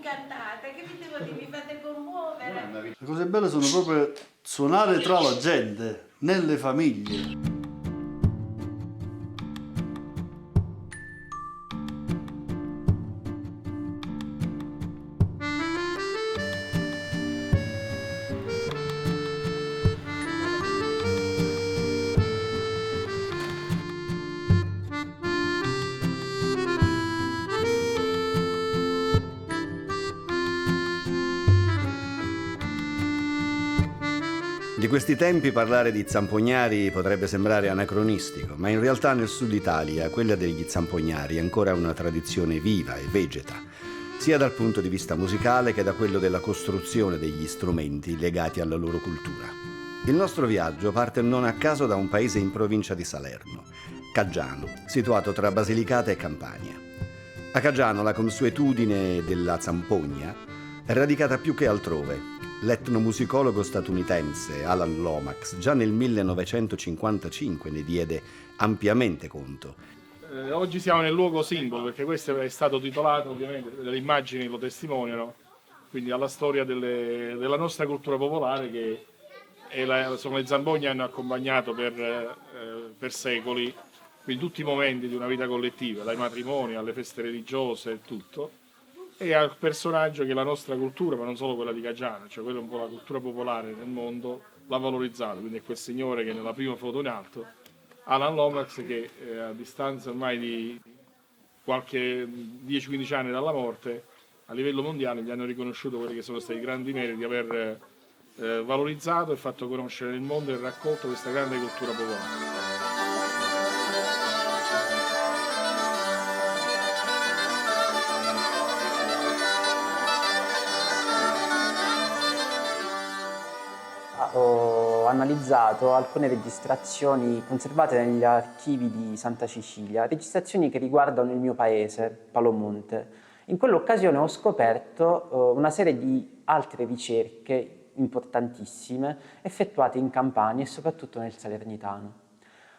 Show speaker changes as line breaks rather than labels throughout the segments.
incantate, che vi devo dire, mi fate commuovere.
Le cose belle sono proprio suonare tra la gente, nelle famiglie.
Di questi tempi parlare di zampognari potrebbe sembrare anacronistico, ma in realtà nel sud Italia quella degli zampognari è ancora una tradizione viva e vegeta, sia dal punto di vista musicale che da quello della costruzione degli strumenti legati alla loro cultura. Il nostro viaggio parte non a caso da un paese in provincia di Salerno, Caggiano, situato tra Basilicata e Campania. A Caggiano la consuetudine della zampogna è radicata più che altrove. L'etnomusicologo statunitense Alan Lomax già nel 1955 ne diede ampiamente conto.
Oggi siamo nel luogo simbolo, perché questo è stato titolato, ovviamente, le immagini lo testimoniano, quindi alla storia della nostra cultura popolare che insomma, le zampogne hanno accompagnato per secoli, quindi tutti i momenti di una vita collettiva, dai matrimoni alle feste religiose e tutto. E al personaggio che la nostra cultura, ma non solo quella di Caggiano, cioè quella un po' la cultura popolare nel mondo, l'ha valorizzato. Quindi è quel signore che nella prima foto in alto, Alan Lomax, che a distanza ormai di qualche 10-15 anni dalla morte, a livello mondiale gli hanno riconosciuto quelli che sono stati i grandi meriti di aver valorizzato e fatto conoscere nel mondo e raccolto questa grande cultura popolare.
Ho analizzato alcune registrazioni conservate negli archivi di Santa Cecilia, registrazioni che riguardano il mio paese, Palomonte. In quell'occasione ho scoperto una serie di altre ricerche importantissime effettuate in Campania e soprattutto nel Salernitano.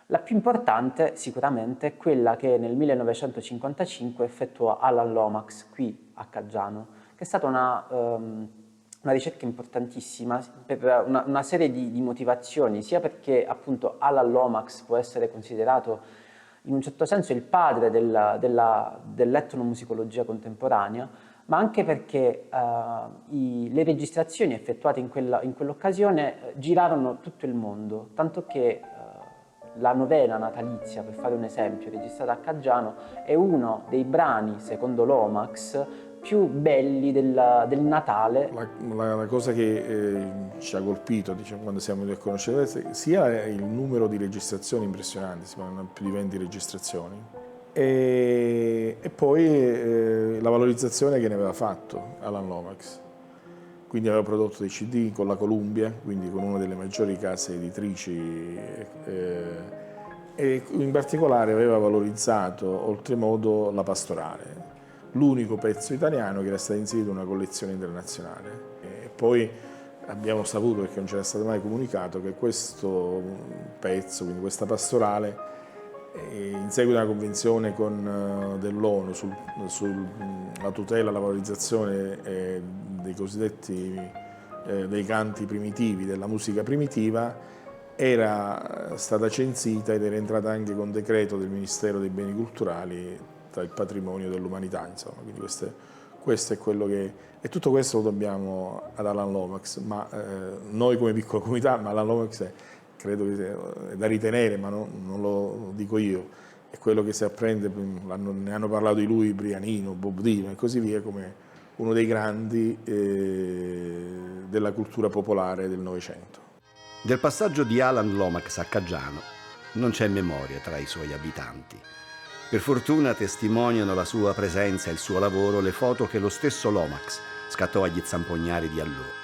La più importante sicuramente è quella che nel 1955 effettuò Alan Lomax qui a Caggiano, che è stata una ricerca importantissima per una serie di motivazioni, sia perché appunto Alan Lomax può essere considerato in un certo senso il padre dell'etnomusicologia contemporanea, ma anche perché le registrazioni effettuate in quell'occasione girarono tutto il mondo, tanto che la novena natalizia, per fare un esempio, registrata a Caggiano, è uno dei brani, secondo Lomax, più belli del Natale.
La cosa che ci ha colpito, diciamo, quando siamo venuti a conoscere sia il numero di registrazioni impressionanti, si parlano più di 20 registrazioni, e poi la valorizzazione che ne aveva fatto Alan Lomax. Quindi aveva prodotto dei CD con la Columbia, quindi con una delle maggiori case editrici, e in particolare aveva valorizzato oltremodo la pastorale, l'unico pezzo italiano che era stato inserito in una collezione internazionale. E poi abbiamo saputo, perché non c'era stato mai comunicato, che questo pezzo, quindi questa pastorale, in seguito a una convenzione dell'ONU sulla tutela e la valorizzazione dei cosiddetti dei canti primitivi, della musica primitiva, era stata censita ed era entrata anche con decreto del Ministero dei Beni Culturali tra il patrimonio dell'umanità, insomma. Quindi questo è quello che... E tutto questo lo dobbiamo ad Alan Lomax, ma noi come piccola comunità, ma Alan Lomax credo che sia da ritenere, ma non lo dico io, è quello che si apprende, ne hanno parlato di lui Brianino, Bob Dylan e così via, come uno dei grandi della cultura popolare del Novecento.
Del passaggio di Alan Lomax a Caggiano non c'è memoria tra i suoi abitanti. Per fortuna testimoniano la sua presenza e il suo lavoro le foto che lo stesso Lomax scattò agli zampognari di allora.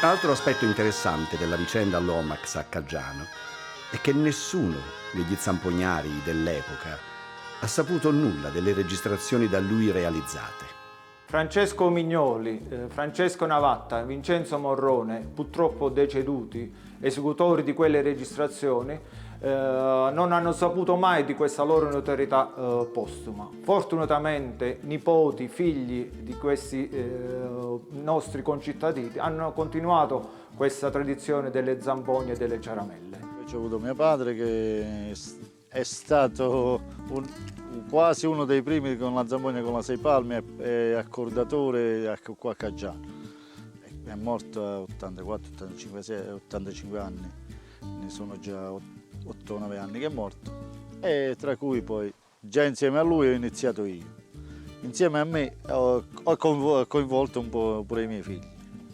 Altro aspetto interessante della vicenda Lomax a Caggiano è che nessuno degli zampognari dell'epoca ha saputo nulla delle registrazioni da lui realizzate.
Francesco Mignoli, Francesco Navatta, Vincenzo Morrone, purtroppo deceduti, esecutori di quelle registrazioni non hanno saputo mai di questa loro notorietà postuma. Fortunatamente nipoti, figli di questi nostri concittadini hanno continuato questa tradizione delle zampogne e delle ciaramelle.
Ho avuto mio padre che è stato quasi uno dei primi con la zampogna con la 6 palme e accordatore qua a Caggiano. È morto a 84, 85, 85 anni, ne sono già 8-9 anni che è morto, e tra cui poi già insieme a lui ho iniziato io. Insieme a me ho coinvolto un po' pure i miei figli.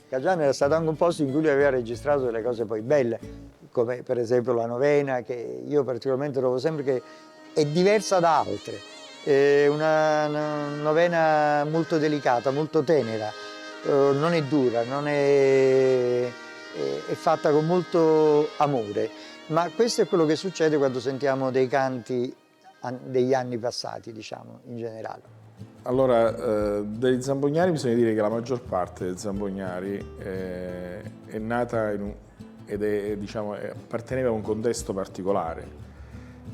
Caggiano era stato anche un posto in cui lui aveva registrato delle cose poi belle, come per esempio la novena, che io particolarmente trovo sempre che è diversa da altre. È una novena molto delicata, molto tenera, non è dura, è fatta con molto amore. Ma questo è quello che succede quando sentiamo dei canti degli anni passati, diciamo, in generale.
Allora, degli zampognari bisogna dire che la maggior parte dei zampognari è nata diciamo, apparteneva a un contesto particolare,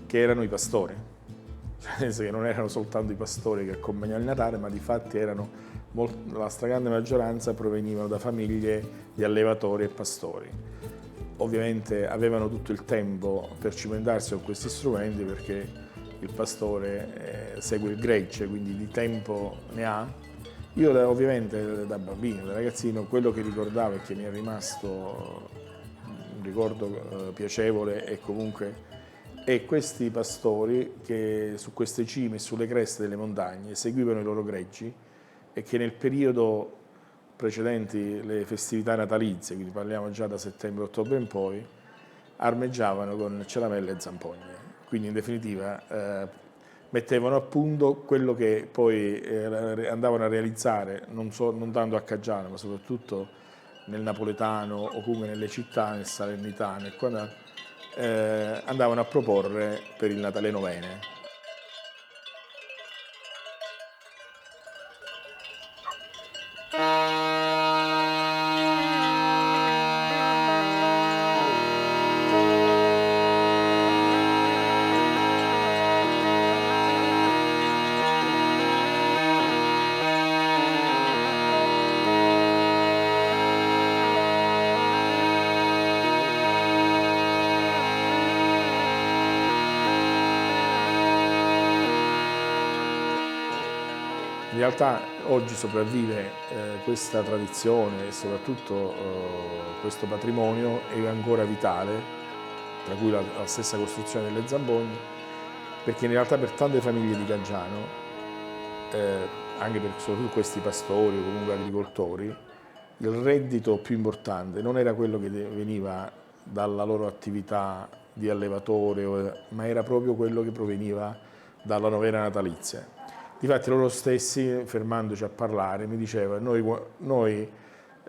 che erano i pastori. Nel senso che non erano soltanto i pastori che accompagnavano il Natale, ma di fatti la stragrande maggioranza provenivano da famiglie di allevatori e pastori. Ovviamente avevano tutto il tempo per cimentarsi con questi strumenti, perché il pastore segue il gregge, quindi di tempo ne ha. Io ovviamente da bambino, da ragazzino, quello che ricordavo e che mi è rimasto un ricordo piacevole è comunque questi pastori che su queste cime e sulle creste delle montagne seguivano i loro greggi e che nel periodo precedenti le festività natalizie, quindi parliamo già da settembre-ottobre in poi, armeggiavano con ciaramelle e zampogne. Quindi in definitiva mettevano a punto quello che poi andavano a realizzare non tanto a Caggiano, ma soprattutto nel napoletano o comunque nelle città, nel salernitano, e quando andavano a proporre per il Natale novene. In realtà oggi sopravvive questa tradizione e soprattutto questo patrimonio è ancora vitale, tra cui la stessa costruzione delle zampogne, perché in realtà per tante famiglie di Caggiano, anche per soprattutto questi pastori o comunque agricoltori, il reddito più importante non era quello che veniva dalla loro attività di allevatore, ma era proprio quello che proveniva dalla novena natalizia. Difatti loro stessi, fermandoci a parlare, mi dicevano: noi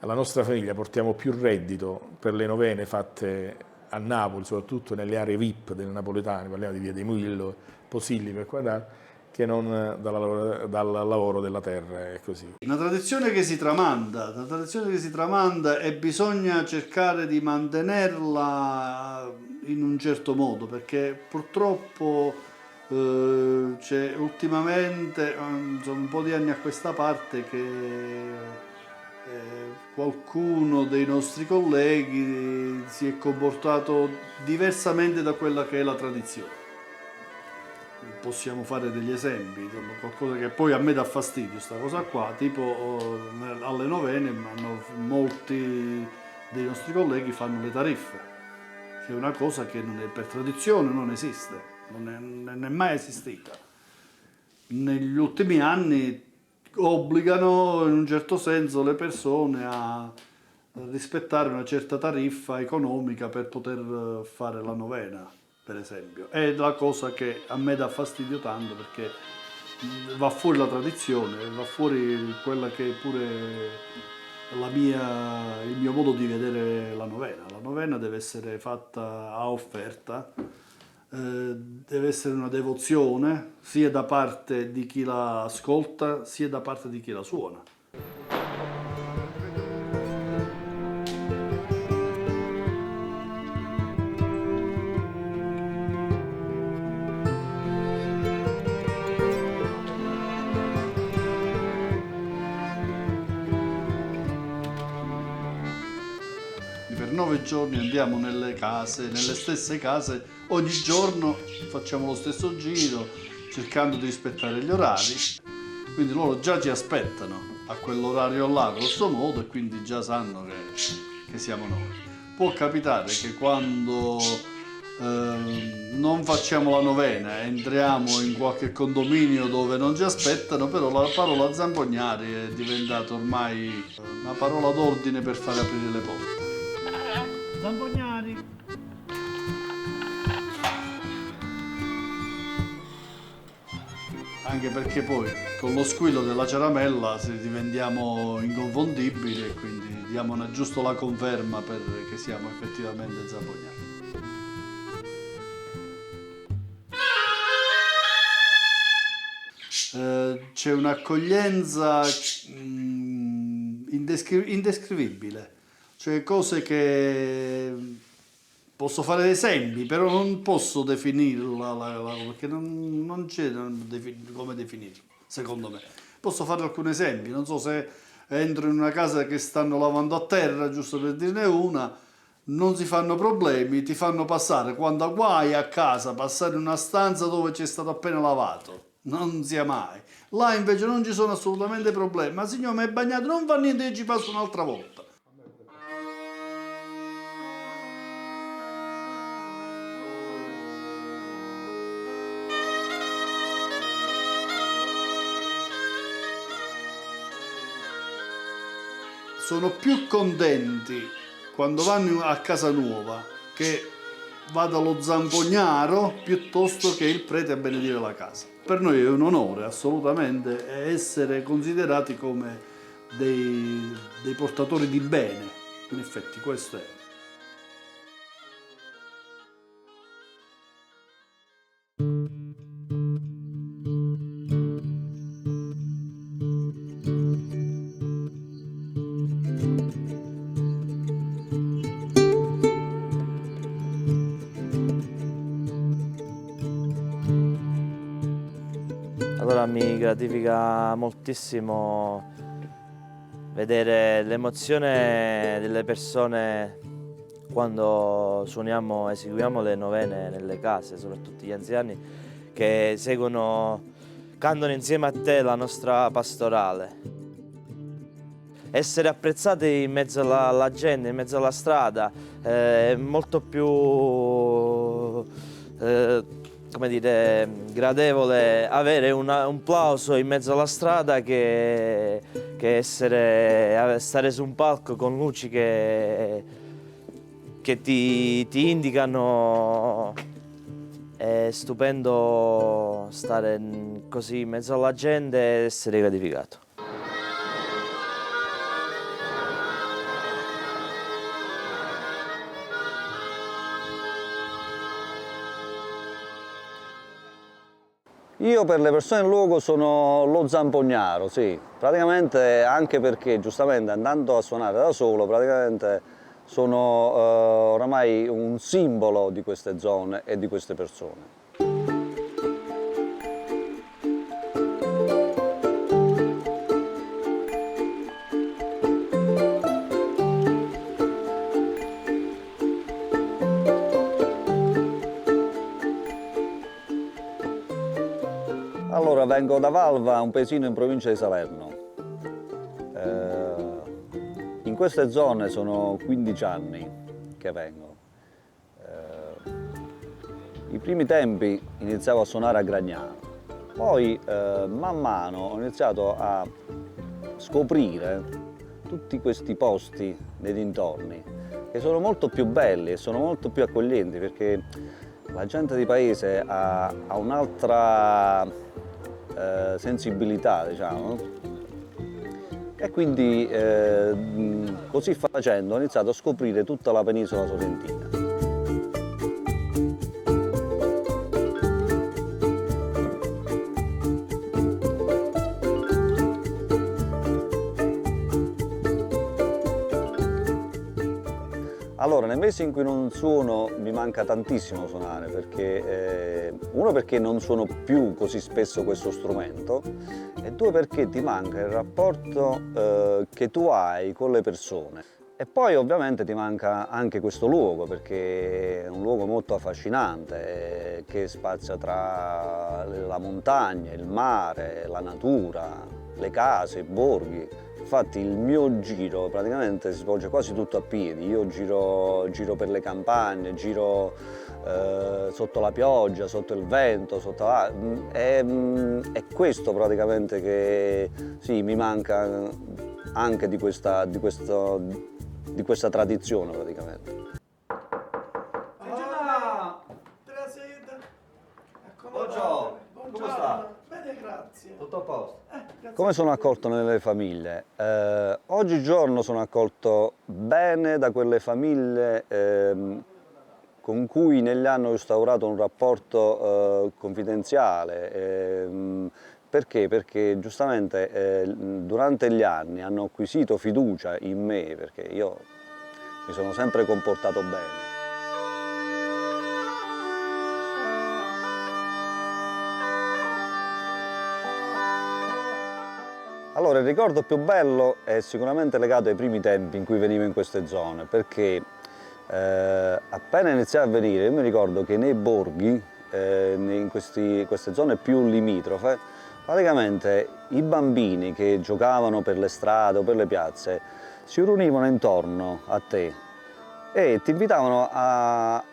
alla nostra famiglia portiamo più reddito per le novene fatte a Napoli, soprattutto nelle aree VIP del napoletano, parliamo di Via dei Muillo, Posillipo e quant'altro, che non dal lavoro della terra e così.
Una tradizione che si tramanda, e bisogna cercare di mantenerla in un certo modo, perché purtroppo c'è ultimamente, un po' di anni a questa parte, che qualcuno dei nostri colleghi si è comportato diversamente da quella che è la tradizione. Possiamo fare degli esempi, qualcosa che poi a me dà fastidio, sta cosa qua, tipo alle novene molti dei nostri colleghi fanno le tariffe, che è una cosa che per tradizione non esiste. Non è mai esistita. Negli ultimi anni obbligano in un certo senso le persone a rispettare una certa tariffa economica per poter fare la novena, per esempio. È la cosa che a me dà fastidio tanto, perché va fuori la tradizione, va fuori quella che è pure il mio modo di vedere la novena. La novena deve essere fatta a offerta, deve essere una devozione sia da parte di chi la ascolta sia da parte di chi la suona. 9 giorni andiamo nelle case, nelle stesse case, ogni giorno facciamo lo stesso giro, cercando di rispettare gli orari. Quindi loro già ci aspettano a quell'orario là, grosso modo, e quindi già sanno che siamo noi. Può capitare che quando non facciamo la novena, entriamo in qualche condominio dove non ci aspettano, però la parola zampognari è diventata ormai una parola d'ordine per far aprire le porte. Zampognari! Anche perché poi con lo squillo della caramella diventiamo inconfondibili e quindi diamo giusto la conferma che siamo effettivamente zampognari. C'è un'accoglienza indescrivibile, cioè cose che posso fare esempi, però non posso definirla perché non c'è come definirla, secondo me. Posso fare alcuni esempi, non so se entro in una casa che stanno lavando a terra, giusto per dirne una, non si fanno problemi, ti fanno passare, quando guai a casa, passare in una stanza dove c'è stato appena lavato. Non sia mai. Là invece non ci sono assolutamente problemi. Ma signore, mi è bagnato, non fa niente, io ci passo un'altra volta. Sono più contenti quando vanno a casa nuova che vada lo zampognaro piuttosto che il prete a benedire la casa. Per noi è un onore assolutamente essere considerati come dei portatori di bene, in effetti questo è.
Allora mi gratifica moltissimo vedere l'emozione delle persone quando suoniamo, eseguiamo le novene nelle case, soprattutto gli anziani che cantano insieme a te la nostra pastorale. Essere apprezzati in mezzo alla gente, in mezzo alla strada, è molto più come dire, gradevole avere un plauso in mezzo alla strada che stare su un palco con luci che ti indicano. È stupendo stare così in mezzo alla gente e essere gratificato.
Io per le persone in luogo sono lo zampognaro, sì, praticamente anche perché giustamente andando a suonare da solo, praticamente sono oramai un simbolo di queste zone e di queste persone. Allora, vengo da Valva, un paesino in provincia di Salerno. In queste zone sono 15 anni che vengo. I primi tempi iniziavo a suonare a Gragnano, poi man mano ho iniziato a scoprire tutti questi posti nei dintorni che sono molto più belli e sono molto più accoglienti perché la gente di paese ha un'altra sensibilità, diciamo, e quindi così facendo ho iniziato a scoprire tutta la penisola sorrentina. Allora, nei mesi in cui non suono mi manca tantissimo suonare, perché uno perché non suono più così spesso questo strumento e due perché ti manca il rapporto che tu hai con le persone. E poi ovviamente ti manca anche questo luogo, perché è un luogo molto affascinante, che spazia tra la montagna, il mare, la natura, le case, i borghi. Infatti il mio giro praticamente si svolge quasi tutto a piedi. Io giro per le campagne, giro sotto la pioggia, sotto il vento, è questo praticamente che sì, mi manca anche di questa tradizione praticamente. Buongiorno, come sta?
Bene, grazie.
Tutto a posto? Come sono accolto nelle famiglie? Oggigiorno sono accolto bene da quelle famiglie con cui negli anni ho instaurato un rapporto confidenziale. Perché? Perché giustamente durante gli anni hanno acquisito fiducia in me, perché io mi sono sempre comportato bene. Allora, il ricordo più bello è sicuramente legato ai primi tempi in cui venivo in queste zone, perché appena iniziai a venire, io mi ricordo che nei borghi, in queste zone più limitrofe, praticamente i bambini che giocavano per le strade o per le piazze si riunivano intorno a te e ti invitavano a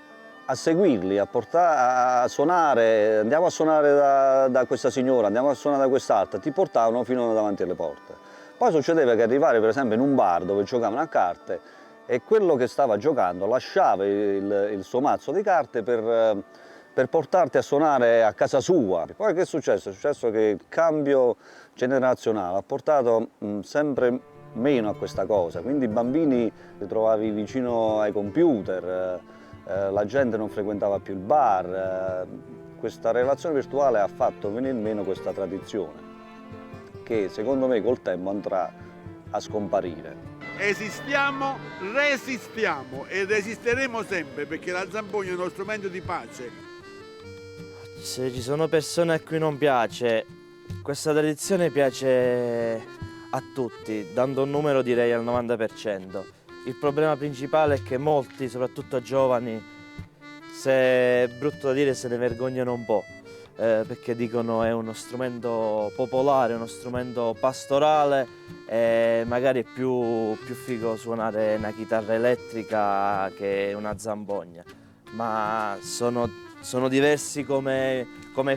seguirli, a suonare. Andiamo a suonare da questa signora, andiamo a suonare da quest'altra, ti portavano fino davanti alle porte. Poi succedeva che arrivare per esempio in un bar dove giocavano a carte e quello che stava giocando lasciava il suo mazzo di carte per portarti a suonare a casa sua. Poi che è successo? È successo che il cambio generazionale ha portato sempre meno a questa cosa, quindi i bambini li trovavi vicino ai computer, la gente non frequentava più il bar. Questa relazione virtuale ha fatto venire meno questa tradizione, che secondo me col tempo andrà a scomparire.
Esistiamo, resistiamo ed esisteremo sempre, perché la zampogna è uno strumento di pace.
Se ci sono persone a cui non piace, questa tradizione piace a tutti, dando un numero direi al 90%. Il problema principale è che molti, soprattutto giovani, se è brutto da dire, se ne vergognano un po', perché dicono è uno strumento popolare, uno strumento pastorale e magari è più figo suonare una chitarra elettrica che una zampogna. Ma sono diversi come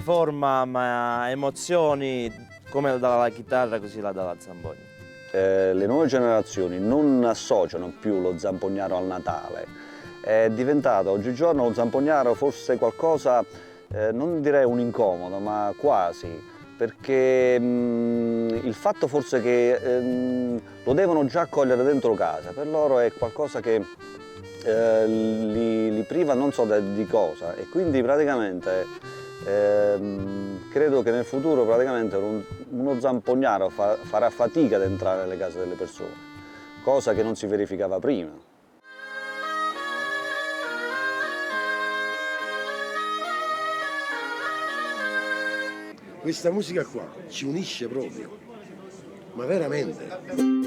forma, ma emozioni, come la dà la chitarra, così la dà la zampogna.
Le nuove generazioni non associano più lo zampognaro al Natale. È diventato oggigiorno lo zampognaro forse qualcosa, non direi un incomodo, ma quasi, perché il fatto forse che lo devono già cogliere dentro casa, per loro è qualcosa che li priva non so di cosa, e quindi praticamente credo che nel futuro praticamente uno zampognaro farà fatica ad entrare nelle case delle persone, cosa che non si verificava prima.
Questa musica qua ci unisce proprio, ma veramente.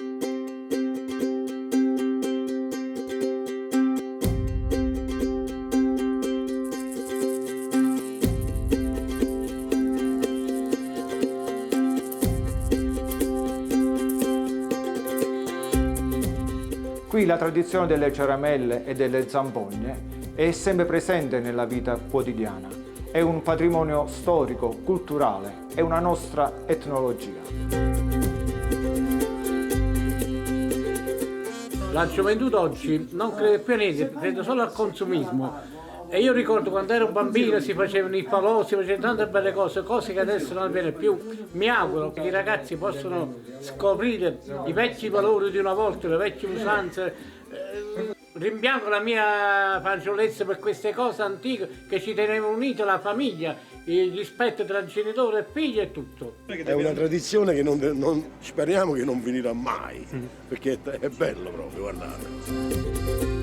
Qui la tradizione delle ciaramelle e delle zampogne è sempre presente nella vita quotidiana. È un patrimonio storico, culturale, è una nostra etnologia.
La gioventù d'oggi non crede più a niente, crede solo al consumismo. E io ricordo quando ero bambino si facevano i falò, si facevano tante belle cose che adesso non avviene più. Mi auguro che i ragazzi possano scoprire i vecchi valori di una volta, le vecchie usanze. Rimpiango la mia fanciullezza per queste cose antiche che ci tenevano unite, la famiglia, il rispetto tra genitore e figlio e tutto.
È una tradizione che speriamo che non finirà mai, perché è bello proprio, guardate.